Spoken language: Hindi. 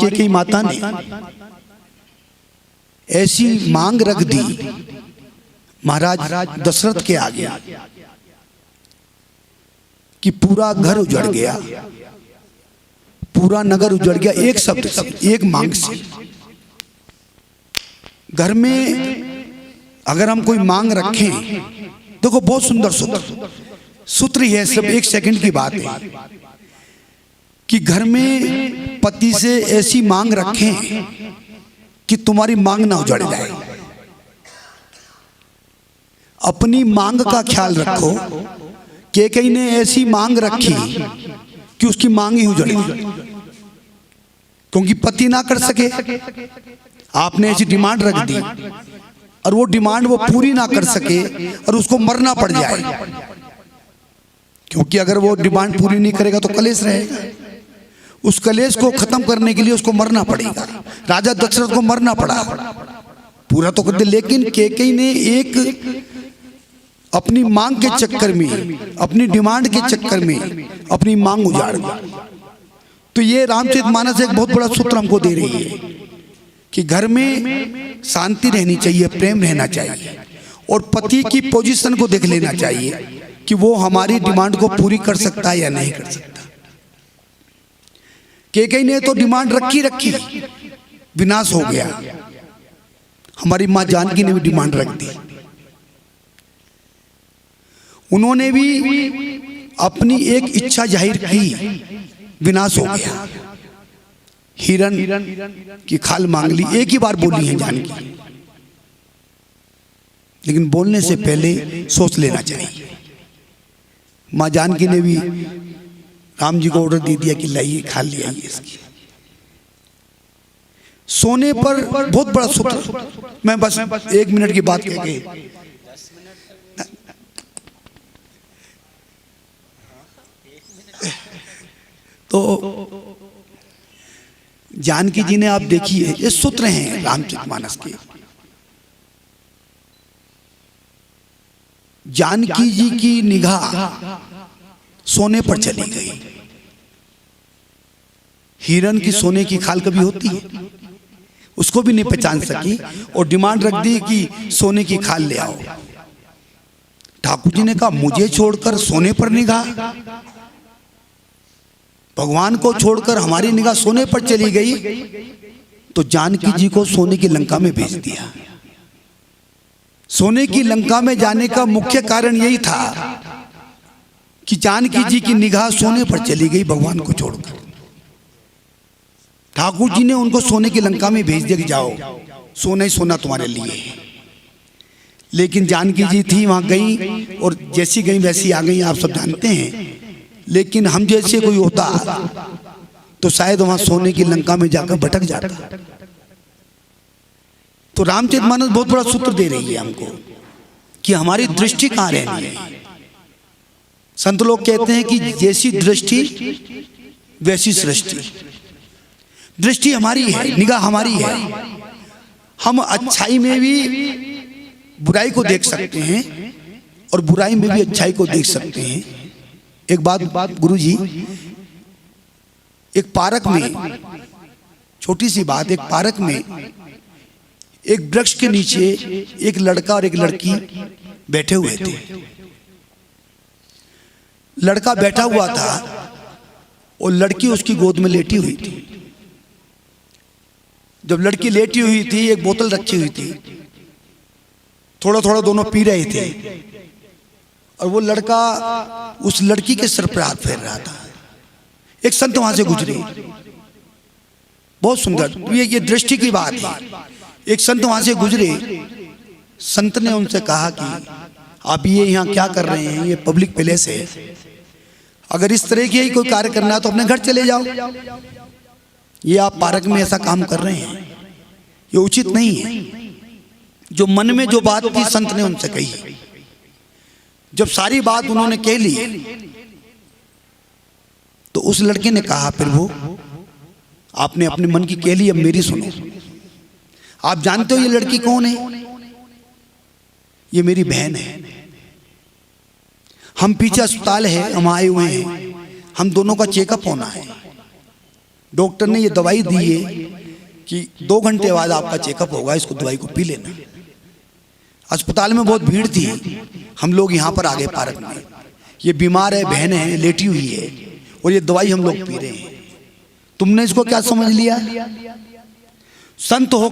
कैकेयी माता ने ऐसी मांग रख दी महाराज दशरथ के आगे कि पूरा घर उजड़ गया, पूरा नगर उजड़ गया एक शब्द से, एक मांग से। घर में अगर हम कोई मांग रखें, देखो बहुत सुंदर सूत्र ही है, सब एक सेकंड की बात है कि घर में पति से ऐसी मांग रखें कि तुम्हारी मांग ना उजड़ जाए। अपनी मांग का ख्याल रखो। कैकेयी ने ऐसी मांग रखी कि उसकी मांग ही उजड़ गई, क्योंकि पति ना कर सके। आपने ऐसी डिमांड रख दी और वो डिमांड वो पूरी ना कर सके और उसको मरना पड़ जाए, क्योंकि अगर वो डिमांड पूरी नहीं करेगा तो कलेश रहेगा। उस कलेश को खत्म करने के लिए उसको मरना पड़ेगा। राजा दशरथ को मरना पड़ा, पूरा तो कर दे, लेकिन कैकेयी ने एक अपनी मांग के चक्कर में, अपनी डिमांड के चक्कर में अपनी मांग उजाड़ दी। तो ये रामचरितमानस एक बहुत बड़ा सूत्र हमको दे रही है कि घर में शांति रहनी चाहिए, प्रेम रहना चाहिए, और पति की पोजीशन को देख लेना चाहिए कि वो हमारी डिमांड को पूरी कर सकता है या नहीं कर सकता। कैकेयी ने तो डिमांड रखी, विनाश हो गया। हमारी मां जानकी ने भी डिमांड रख दी, उन्होंने भी अपनी एक इच्छा जाहिर की, विनाश हो गया। हिरण की खाल मांग ली, एक ही बार बोली है जानकी, लेकिन बोलने से पहले सोच लेना चाहिए। मां जानकी ने भी राम जी को ऑर्डर दे दिया कि लाइए खाल ले आइए इसकी। सोने पर बहुत बड़ा सूत्र, मैं बस 1 मिनट की बात कह के, तो जानकी जी ने, आप देखिए ये सूत्र हैं रामचरितमानस के। जानकी जी की निगाह सोने पर चली गई। हिरण की सोने की खाल कभी होती है, उसको भी नहीं पहचान सकी और डिमांड रख दी कि सोने की खाल ले आओ। ठाकुर जी ने कहा मुझे छोड़कर सोने पर निगाह, भगवान को छोड़कर हमारी निगाह सोने पर चली गई, तो जानकी जी को सोने की लंका में भेज दिया। सोने की लंका में जाने का मुख्य कारण यही था कि जानकी जी की निगाह सोने पर चली गई भगवान को छोड़कर। ठाकुर जी ने उनको सोने की लंका में भेज दिया कि जाओ, सोना ही सोना तुम्हारे लिए है। लेकिन जानकी जी थी वहां गई, और जैसी गई वैसी आ गई, आप सब जानते हैं। लेकिन हम जैसे कोई होता तो शायद वहां सोने की लंका में जाकर भटक जाता। तो रामचरितमानस बहुत बड़ा सूत्र दे रही है हमको कि हमारी दृष्टि कहां रहनी है। संत लोग कहते हैं कि जैसी दृष्टि वैसी सृष्टि। दृष्टि हमारी है, निगाह हमारी है। हम अच्छाई में भी बुराई को देख सकते हैं और बुराई में भी अच्छाई को देख सकते हैं। एक बात गुरुजी, एक पार्क में, छोटी सी बात, एक पार्क में एक वृक्ष के नीचे एक लड़का और एक लड़की बैठे हुए थे। लड़का बैठा हुआ था और लड़की उसकी गोद में लेटी हुई थी। जब लड़की लेटी हुई थी, एक बोतल रखी हुई थी, थोड़ा थोड़ा दोनों पी रहे थे, और वो लड़का उस लड़की के सर पर हाथ फेर रहा था। एक संत वहां से गुजरे, बहुत सुंदर, ये दृष्टि की बात है। एक संत वहां से गुजरे, संत ने उनसे कहा कि आप ये यहाँ क्या कर रहे हैं, ये पब्लिक प्लेस है, अगर इस तरह की कोई कार्य करना है तो अपने घर चले जाओ। ये आप पार्क में ऐसा काम कर रहे हैं, ये उचित नहीं है। जो मन में जो बात थी संत ने उनसे कही। जब सारी बात उन्होंने कह ली तो उस लड़के ने कहा, प्रभु आपने अपने मन की कह ली, अब मेरी सुनो। आप जानते हो ये लड़की कौन है? ये मेरी बहन है। हम पीछे अस्पताल है, हम आए हुए हैं, हम दोनों का चेकअप होना है। डॉक्टर ने ये दवाई दी है कि 2 घंटे बाद आपका चेकअप होगा, इसको दवाई को पी लेना। अस्पताल में बहुत भीड़ थी, हम लोग यहाँ पर आ गए पार्क में। ये बीमार है, बहन है, लेटी हुई है और ये दवाई हम लोग पी रहे हैं। तुमने इसको क्या समझ लिया? संत हो